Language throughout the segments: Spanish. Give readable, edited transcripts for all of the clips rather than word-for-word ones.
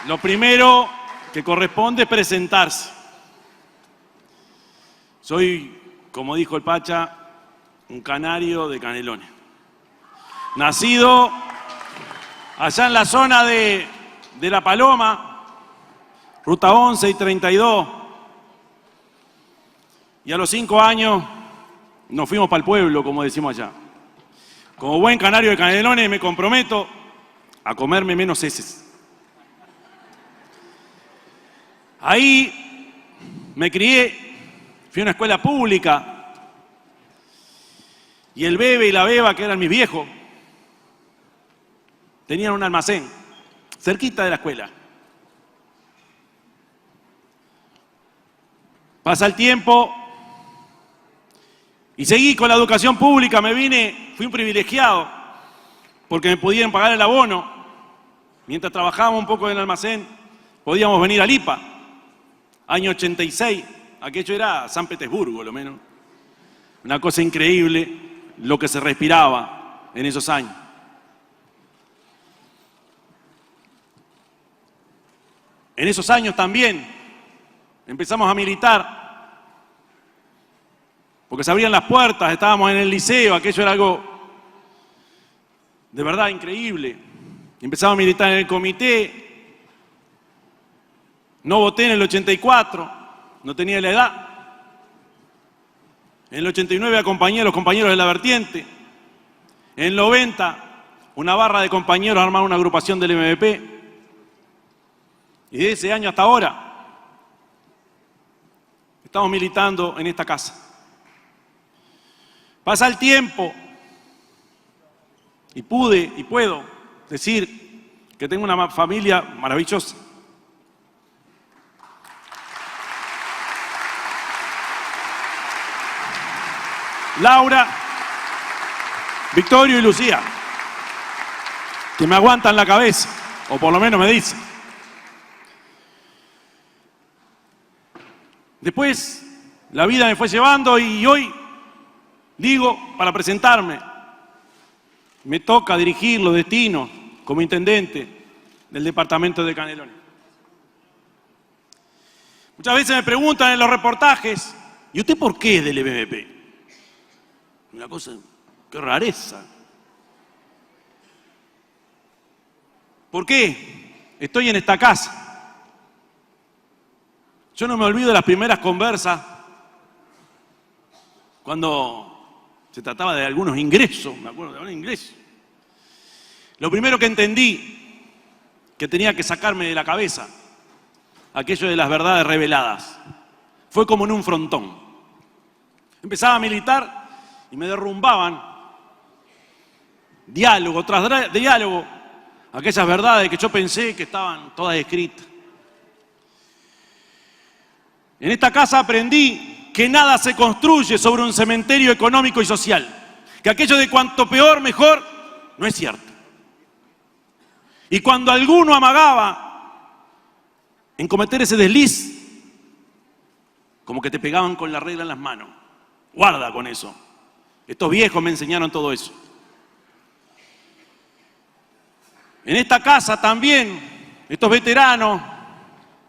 Lo primero que corresponde es presentarse. Soy, como dijo el Pacha, un canario de Canelones. Nacido allá en la zona de La Paloma, ruta 11 y 32. Y a los 5 años nos fuimos para el pueblo, como decimos allá. Como buen canario de Canelones me comprometo a comerme menos heces. Ahí me crié, fui a una escuela pública y el bebe y la beba, que eran mis viejos, tenían un almacén cerquita de la escuela. Pasa el tiempo y seguí con la educación pública, fui un privilegiado porque me podían pagar el abono. Mientras trabajábamos un poco en el almacén, podíamos venir a Lipa. Año 86, aquello era San Petersburgo, lo menos. Una cosa increíble lo que se respiraba en esos años. En esos años también empezamos a militar, porque se abrían las puertas, estábamos en el liceo, aquello era algo de verdad increíble. Empezamos a militar en el comité. No voté en el 84, no tenía la edad. En el 89 acompañé a los compañeros de la vertiente. En el 90, una barra de compañeros armaron una agrupación del MVP. Y de ese año hasta ahora, estamos militando en esta casa. Pasa el tiempo y puedo decir que tengo una familia maravillosa. Laura, Victorio y Lucía, que me aguantan la cabeza, o por lo menos me dicen. Después, la vida me fue llevando y hoy, digo, para presentarme, me toca dirigir los destinos como intendente del departamento de Canelones. Muchas veces me preguntan en los reportajes, ¿y usted por qué es del MVP? Una cosa, qué rareza. ¿Por qué estoy en esta casa? Yo no me olvido de las primeras conversas cuando se trataba de algunos ingresos, me acuerdo de algunos ingresos. Lo primero que entendí, que tenía que sacarme de la cabeza aquello de las verdades reveladas, fue como en un frontón. Empezaba a militar y me derrumbaban diálogo tras diálogo aquellas verdades que yo pensé que estaban todas escritas. En esta casa aprendí que nada se construye sobre un cementerio económico y social, que aquello de cuanto peor, mejor, no es cierto. Y cuando alguno amagaba en cometer ese desliz, como que te pegaban con la regla en las manos. Guarda con eso. Estos viejos me enseñaron todo eso. En esta casa también, estos veteranos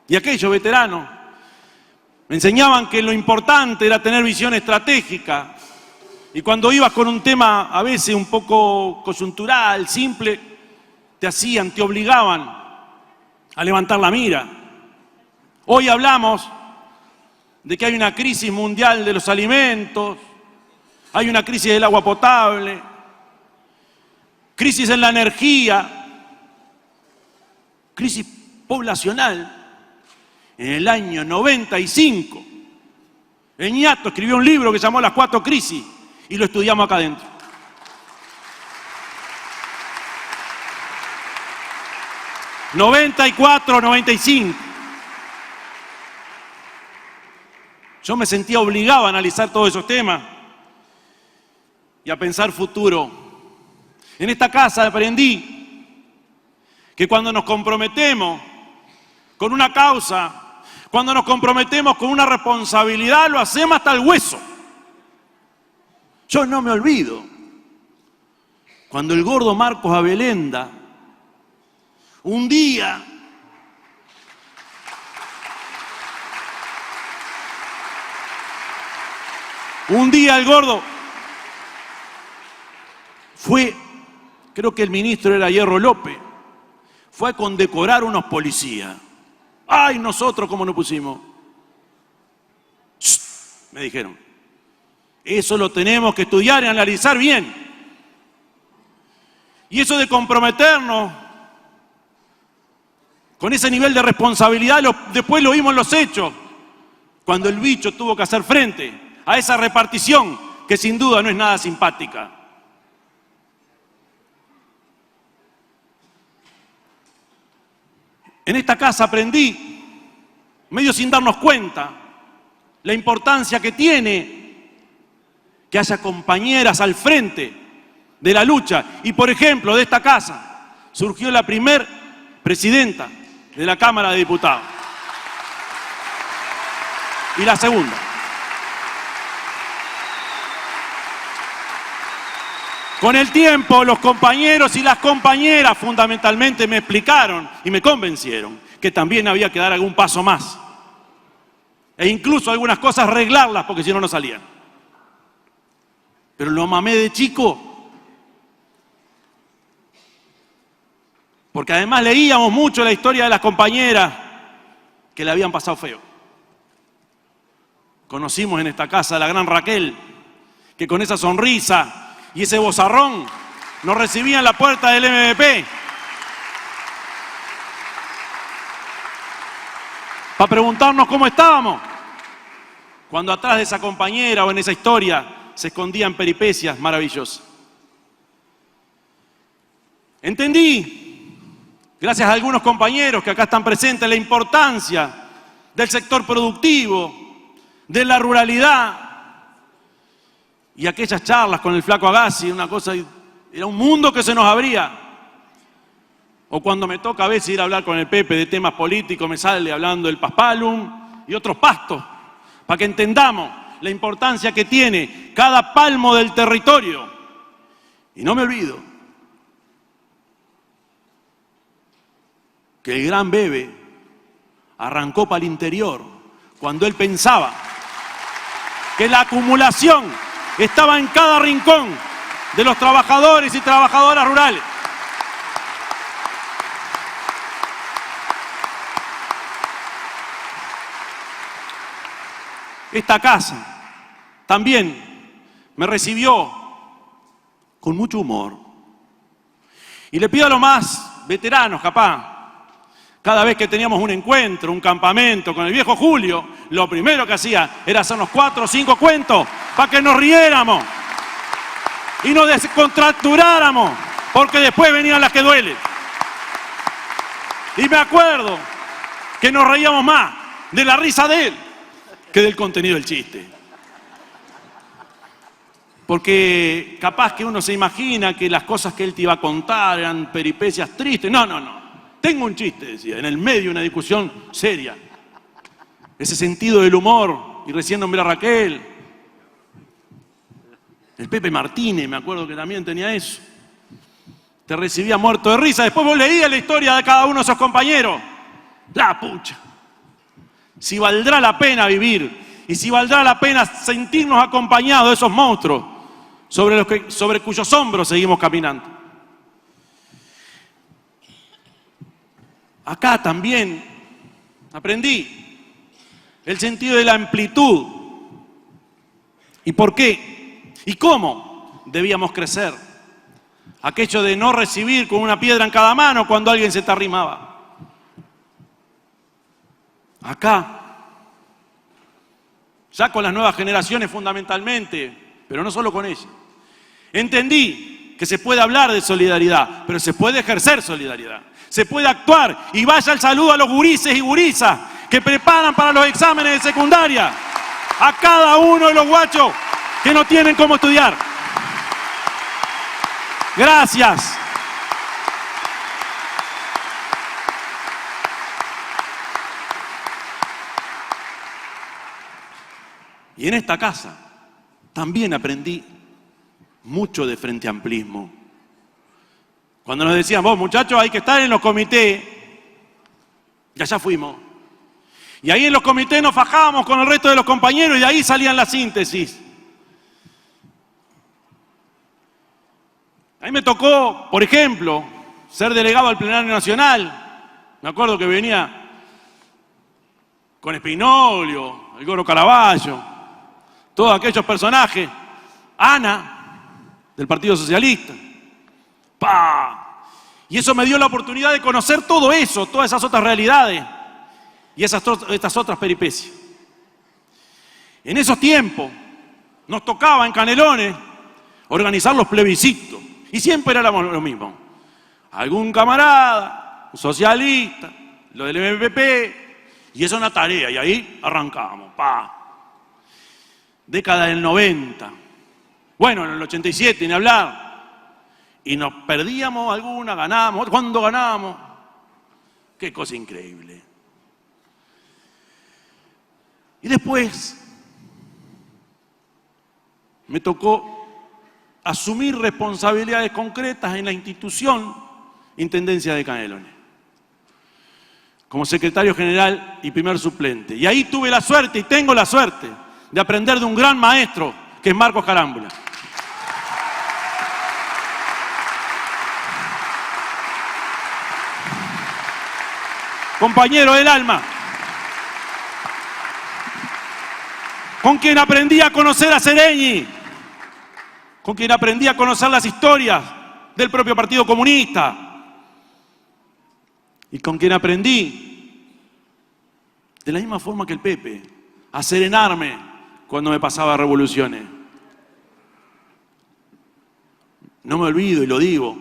y aquellos veteranos me enseñaban que lo importante era tener visión estratégica. Y cuando ibas con un tema a veces un poco coyuntural, simple, te obligaban a levantar la mira. Hoy hablamos de que hay una crisis mundial de los alimentos, hay una crisis del agua potable, crisis en la energía, crisis poblacional. En el año 95, Eñato escribió un libro que se llamó Las 4 crisis y lo estudiamos acá adentro. '94, '95. Yo me sentía obligado a analizar todos esos temas y a pensar futuro. En esta casa aprendí que cuando nos comprometemos con una causa, cuando nos comprometemos con una responsabilidad, lo hacemos hasta el hueso. Yo no me olvido cuando el gordo Marcos Abelenda un día Un día el gordo fue, creo que el ministro era Hierro López, fue a condecorar unos policías. ¡Ay, nosotros cómo nos pusimos! ¡Shh! Me dijeron. Eso lo tenemos que estudiar y analizar bien. Y eso de comprometernos con ese nivel de responsabilidad, después lo vimos en los hechos, cuando el bicho tuvo que hacer frente a esa repartición que sin duda no es nada simpática. En esta casa aprendí, medio sin darnos cuenta, la importancia que tiene que haya compañeras al frente de la lucha. Y por ejemplo, de esta casa surgió la primer presidenta de la Cámara de Diputados. Y la segunda. Con el tiempo, los compañeros y las compañeras fundamentalmente me explicaron y me convencieron que también había que dar algún paso más. E incluso algunas cosas arreglarlas porque si no, no salían. Pero lo mamé de chico. Porque además leíamos mucho la historia de las compañeras que le habían pasado feo. Conocimos en esta casa a la gran Raquel, que con esa sonrisa y ese vozarrón nos recibía en la puerta del MVP. Para preguntarnos cómo estábamos. Cuando atrás de esa compañera o en esa historia se escondían peripecias maravillosas. Entendí, gracias a algunos compañeros que acá están presentes, la importancia del sector productivo, de la ruralidad. Y aquellas charlas con el flaco Agassi, una cosa, era un mundo que se nos abría. O cuando me toca a veces ir a hablar con el Pepe de temas políticos, me sale hablando del paspalum y otros pastos, para que entendamos la importancia que tiene cada palmo del territorio. Y no me olvido que el gran Bebe arrancó para el interior cuando él pensaba que la acumulación estaba en cada rincón de los trabajadores y trabajadoras rurales. Esta casa también me recibió con mucho humor. Y le pido a los más veteranos, capaz, cada vez que teníamos un encuentro, un campamento con el viejo Julio, lo primero que hacía era hacernos 4 o 5 cuentos para que nos riéramos y nos descontracturáramos, porque después venían las que duelen. Y me acuerdo que nos reíamos más de la risa de él que del contenido del chiste. Porque capaz que uno se imagina que las cosas que él te iba a contar eran peripecias tristes. No, no, no. Tengo un chiste, decía, en el medio de una discusión seria. Ese sentido del humor, y recién nombré a Raquel. El Pepe Martínez, me acuerdo que también tenía eso. Te recibía muerto de risa. Después vos leías la historia de cada uno de esos compañeros. La pucha. Si valdrá la pena vivir y si valdrá la pena sentirnos acompañados de esos monstruos sobre cuyos hombros seguimos caminando. Acá también aprendí el sentido de la amplitud y por qué y cómo debíamos crecer. Aquello de no recibir con una piedra en cada mano cuando alguien se te arrimaba. Acá, ya con las nuevas generaciones fundamentalmente, pero no solo con ellas, entendí que se puede hablar de solidaridad, pero se puede ejercer solidaridad. Se puede actuar y vaya el saludo a los gurises y gurisas que preparan para los exámenes de secundaria, a cada uno de los guachos que no tienen cómo estudiar. Gracias. Y en esta casa también aprendí mucho de frente amplismo. Cuando nos decían, vos muchachos hay que estar en los comités, y allá fuimos. Y ahí en los comités nos fajábamos con el resto de los compañeros y de ahí salían las síntesis. A mí me tocó, por ejemplo, ser delegado al Plenario Nacional. Me acuerdo que venía con Espinolio, el Gordo Caraballo, todos aquellos personajes. Ana, del Partido Socialista. ¡Pah! Y eso me dio la oportunidad de conocer todo eso, todas esas otras realidades y estas otras peripecias. En esos tiempos nos tocaba en Canelones organizar los plebiscitos y siempre era lo mismo. Algún camarada, un socialista, lo del MPP, y eso es una tarea, y ahí arrancábamos. ¡Pah! Década del 90. Bueno, en el 87 ni hablar. Y nos perdíamos alguna, ganábamos. ¿Cuándo ganábamos? Qué cosa increíble. Y después me tocó asumir responsabilidades concretas en la institución Intendencia de Canelones, como secretario general y primer suplente. Y ahí tuve la suerte y tengo la suerte de aprender de un gran maestro que es Marcos Carámbula. Compañero del alma, con quien aprendí a conocer a Sereñi, con quien aprendí a conocer las historias del propio Partido Comunista y con quien aprendí, de la misma forma que el Pepe, a serenarme cuando me pasaba revoluciones. No me olvido y lo digo,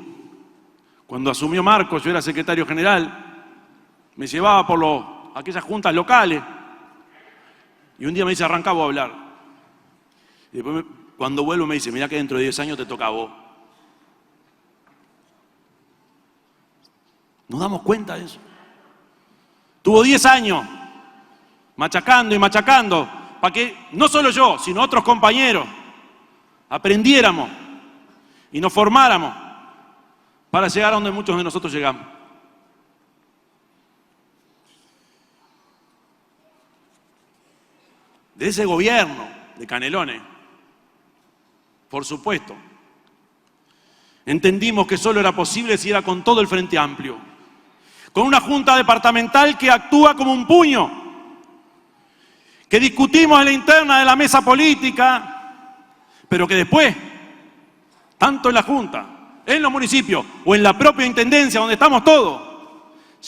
cuando asumió Marcos, yo era secretario general, me llevaba por aquellas juntas locales y un día me dice, arrancá vos a hablar. Y después cuando vuelvo me dice, mirá que dentro de 10 años te toca a vos. ¿Nos damos cuenta de eso? Tuvo 10 años machacando y machacando para que no solo yo, sino otros compañeros aprendiéramos y nos formáramos para llegar a donde muchos de nosotros llegamos. De ese gobierno de Canelones, por supuesto, entendimos que solo era posible si era con todo el Frente Amplio, con una junta departamental que actúa como un puño, que discutimos en la interna de la mesa política, pero que después, tanto en la junta, en los municipios o en la propia intendencia donde estamos todos,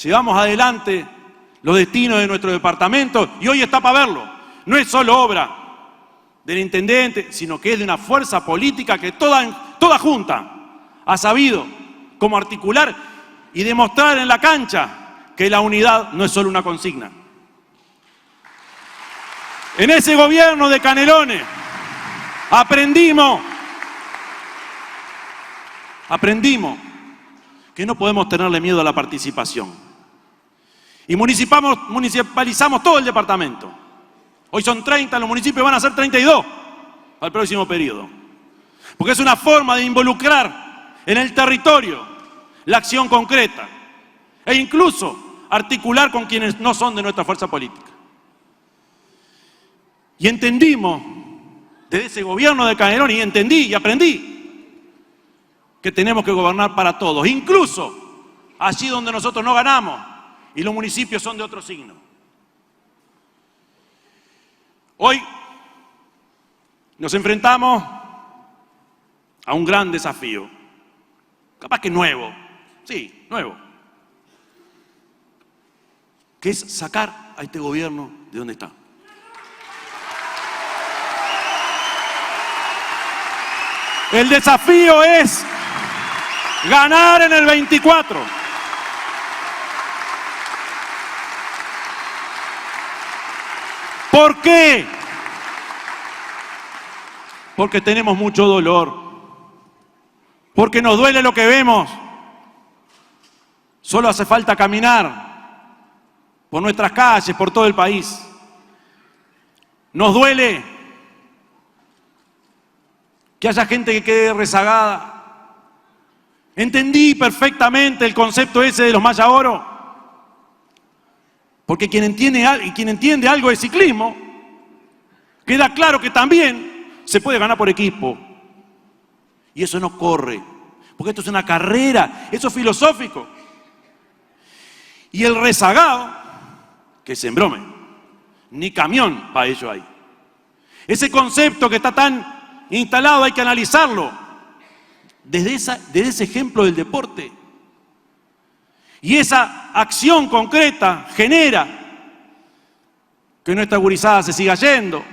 llevamos adelante los destinos de nuestro departamento y hoy está para verlo. No es solo obra del intendente, sino que es de una fuerza política que toda junta ha sabido cómo articular y demostrar en la cancha que la unidad no es solo una consigna. En ese gobierno de Canelones aprendimos que no podemos tenerle miedo a la participación. Y municipalizamos todo el departamento. Hoy son 30, los municipios van a ser 32 al próximo periodo. Porque es una forma de involucrar en el territorio la acción concreta e incluso articular con quienes no son de nuestra fuerza política. Y entendimos desde ese gobierno de Canelones, y entendí y aprendí que tenemos que gobernar para todos, incluso allí donde nosotros no ganamos y los municipios son de otro signo. Hoy nos enfrentamos a un gran desafío, capaz que nuevo, sí, nuevo, que es sacar a este gobierno de donde está. El desafío es ganar en el 24. ¿Por qué? Porque tenemos mucho dolor. Porque nos duele lo que vemos. Solo hace falta caminar por nuestras calles, por todo el país. Nos duele que haya gente que quede rezagada. Entendí perfectamente el concepto ese de los Maya Oro. Porque quien entiende algo de ciclismo, queda claro que también se puede ganar por equipo. Y eso no corre. porque esto es una carrera, eso es filosófico. Y el rezagado, que se embrome, ni camión para ello hay. Ese concepto que está tan instalado hay que analizarlo desde ese ejemplo del deporte. Y esa acción concreta genera que nuestra gurizada se siga yendo,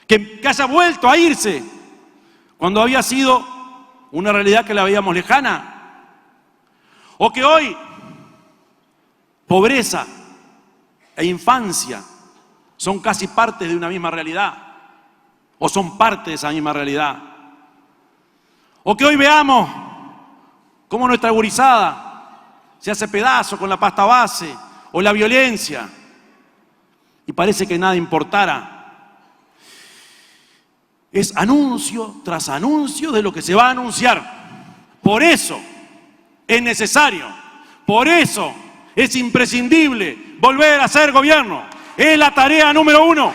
que haya vuelto a irse cuando había sido una realidad que la veíamos lejana, o que hoy pobreza e infancia son casi parte de una misma realidad, o son parte de esa misma realidad, o que hoy veamos cómo nuestra gurizada se hace pedazo con la pasta base o la violencia y parece que nada importara. Es anuncio tras anuncio de lo que se va a anunciar. Por eso es necesario, por eso es imprescindible volver a ser gobierno. Es la tarea número 1.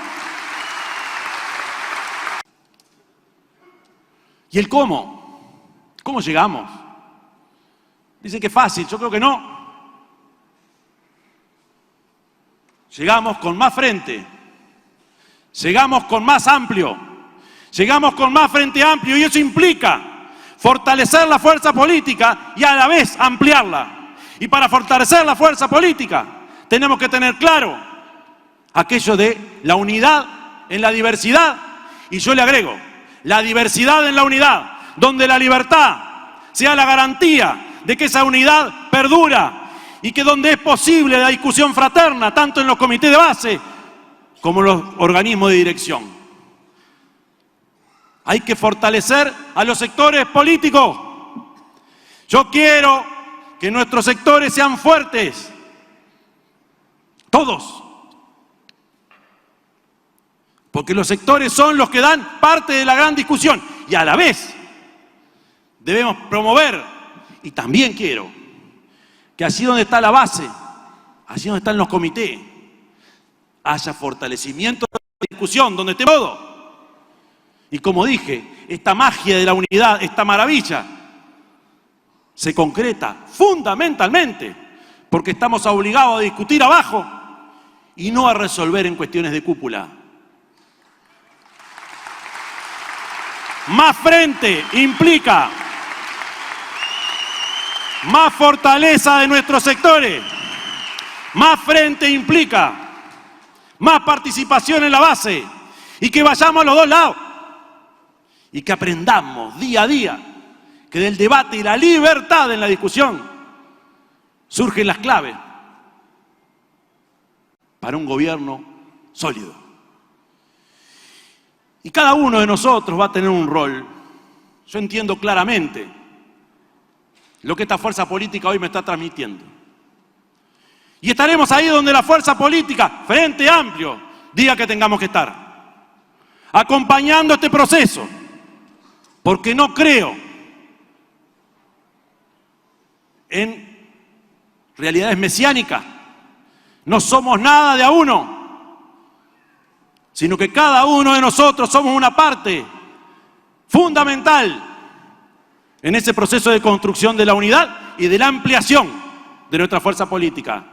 ¿Y el cómo? ¿Cómo llegamos? Dicen que es fácil, yo creo que no. Llegamos con más frente, llegamos con más amplio, llegamos con más frente amplio y eso implica fortalecer la fuerza política y a la vez ampliarla. Y para fortalecer la fuerza política tenemos que tener claro aquello de la unidad en la diversidad y yo le agrego, la diversidad en la unidad, donde la libertad sea la garantía de que esa unidad perdura y que donde es posible la discusión fraterna, tanto en los comités de base como en los organismos de dirección. Hay que fortalecer a los sectores políticos. Yo quiero que nuestros sectores sean fuertes, todos, porque los sectores son los que dan parte de la gran discusión y a la vez debemos promover. Y también quiero que allí donde está la base, allí donde están los comités, haya fortalecimiento de la discusión, donde esté todo. Y como dije, esta magia de la unidad, esta maravilla, se concreta fundamentalmente porque estamos obligados a discutir abajo y no a resolver en cuestiones de cúpula. Más frente implica más fortaleza de nuestros sectores, más frente implica más participación en la base y que vayamos a los dos lados y que aprendamos día a día que del debate y la libertad en la discusión surgen las claves para un gobierno sólido. Y cada uno de nosotros va a tener un rol. Yo entiendo claramente lo que esta fuerza política hoy me está transmitiendo. Y estaremos ahí donde la fuerza política, Frente Amplio, diga que tengamos que estar. Acompañando este proceso. Porque no creo en realidades mesiánicas. No somos nada de a uno, sino que cada uno de nosotros somos una parte fundamental en ese proceso de construcción de la unidad y de la ampliación de nuestra fuerza política.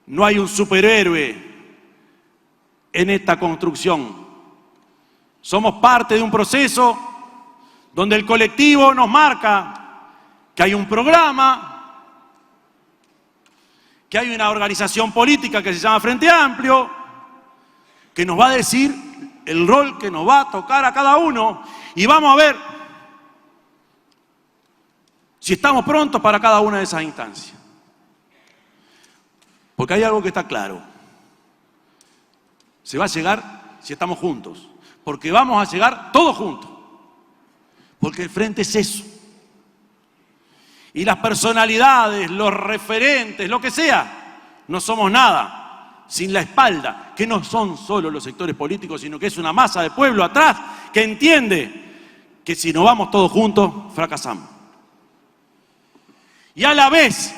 No hay un superhéroe en esta construcción. Somos parte de un proceso donde el colectivo nos marca que hay un programa, que hay una organización política que se llama Frente Amplio, que nos va a decir el rol que nos va a tocar a cada uno. Y vamos a ver si estamos prontos para cada una de esas instancias. Porque hay algo que está claro. Se va a llegar si estamos juntos. Porque vamos a llegar todos juntos. Porque el frente es eso. Y las personalidades, los referentes, lo que sea, no somos nada sin la espalda, que no son solo los sectores políticos, sino que es una masa de pueblo atrás que entiende que si no vamos todos juntos, fracasamos. Y a la vez,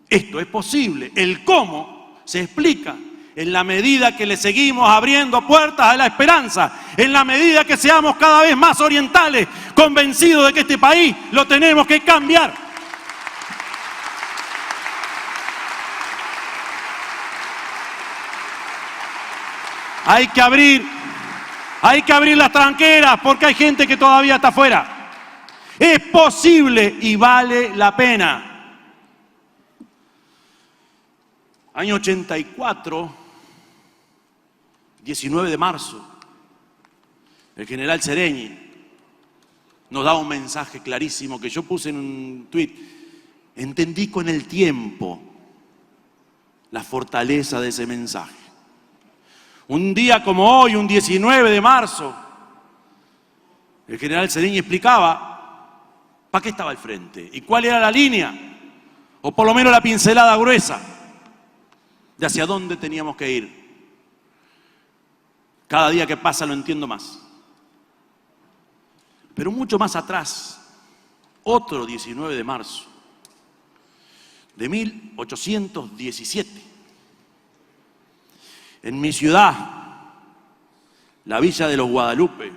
esto es posible. El cómo se explica en la medida que le seguimos abriendo puertas a la esperanza, en la medida que seamos cada vez más orientales, convencidos de que este país lo tenemos que cambiar. Hay que abrir las tranqueras porque hay gente que todavía está afuera. Es posible y vale la pena. Año 84, 19 de marzo, el general Sereñi nos da un mensaje clarísimo que yo puse en un tuit. Entendí con el tiempo la fortaleza de ese mensaje. Un día como hoy, un 19 de marzo, el general Sereñi explicaba para qué estaba al frente y cuál era la línea, o por lo menos la pincelada gruesa de hacia dónde teníamos que ir. Cada día que pasa lo entiendo más. Pero mucho más atrás, otro 19 de marzo de 1817, en mi ciudad, la villa de los Guadalupe,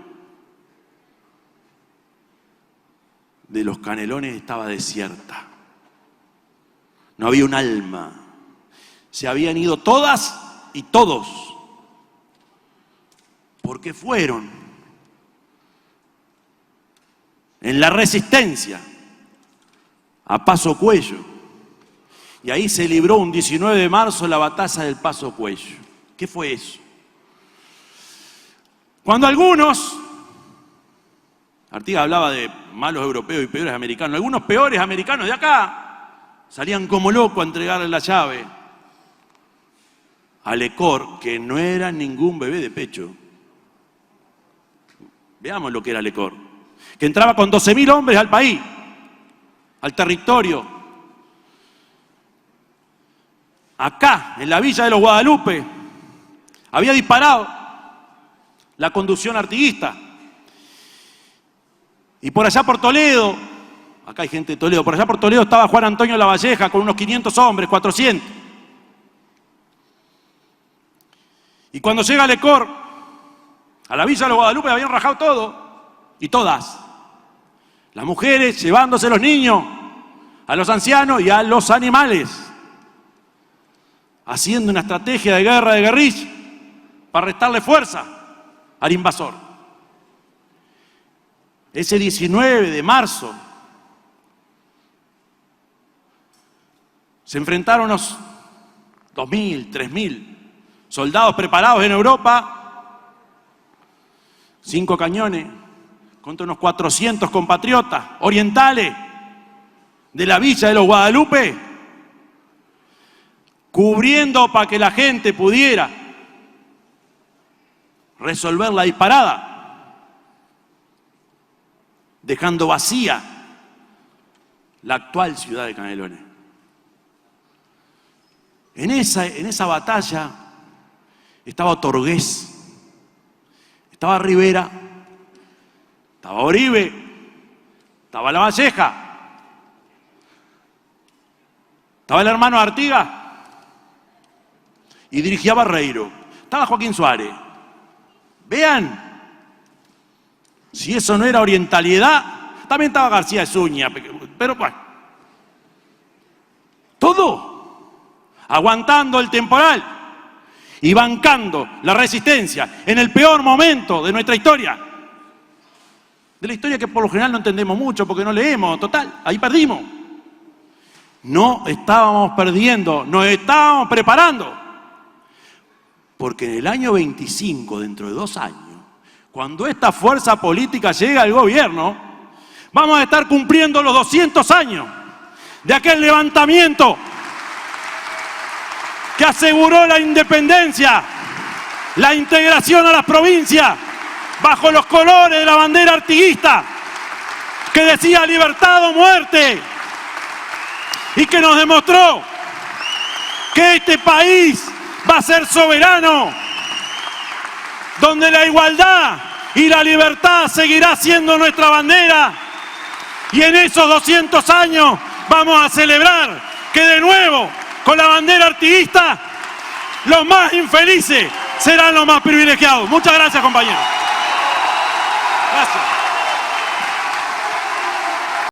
de los Canelones, estaba desierta. No había un alma. Se habían ido todas y todos. Porque fueron en la resistencia a Paso Cuello. Y ahí se libró un 19 de marzo la batalla del Paso Cuello. ¿Qué fue eso? Cuando algunos, Artigas hablaba de malos europeos y peores americanos, algunos peores americanos de acá salían como locos a entregarle la llave a Lecor, que no era ningún bebé de pecho. Veamos lo que era Lecor, que entraba con 12.000 hombres al país, al territorio. Acá, en la villa de los Guadalupe, había disparado la conducción artiguista. Y por allá por Toledo, acá hay gente de Toledo, por allá por Toledo estaba Juan Antonio Lavalleja con unos 500 hombres, 400. Y cuando llega Lecor, a la villa de los Guadalupe habían rajado todo, y todas. Las mujeres llevándose a los niños, a los ancianos y a los animales. Haciendo una estrategia de guerra de guerrilla para restarle fuerza al invasor. Ese 19 de marzo se enfrentaron unos 2.000, 3.000 soldados preparados en Europa, 5 cañones contra unos 400 compatriotas orientales de la villa de los Guadalupe, cubriendo para que la gente pudiera resolver la disparada, dejando vacía la actual ciudad de Canelones. En esa batalla estaba Torgués, estaba Rivera, estaba Oribe, estaba Lavalleja, estaba el hermano Artigas y dirigía Barreiro, estaba Joaquín Suárez. Vean, si eso no era orientalidad, también estaba García de Zúñiga, pero bueno, todo aguantando el temporal y bancando la resistencia en el peor momento de nuestra historia. De la historia que por lo general no entendemos mucho porque no leemos, total, ahí perdimos. No estábamos perdiendo, nos estábamos preparando. Porque en el año 25, dentro de 2 años, cuando esta fuerza política llegue al gobierno, vamos a estar cumpliendo los 200 años de aquel levantamiento que aseguró la independencia, la integración a las provincias, bajo los colores de la bandera artiguista, que decía libertad o muerte, y que nos demostró que este país va a ser soberano, donde la igualdad y la libertad seguirá siendo nuestra bandera. Y en esos 200 años vamos a celebrar que de nuevo, con la bandera artiguista, los más infelices serán los más privilegiados. Muchas gracias, compañeros. Gracias.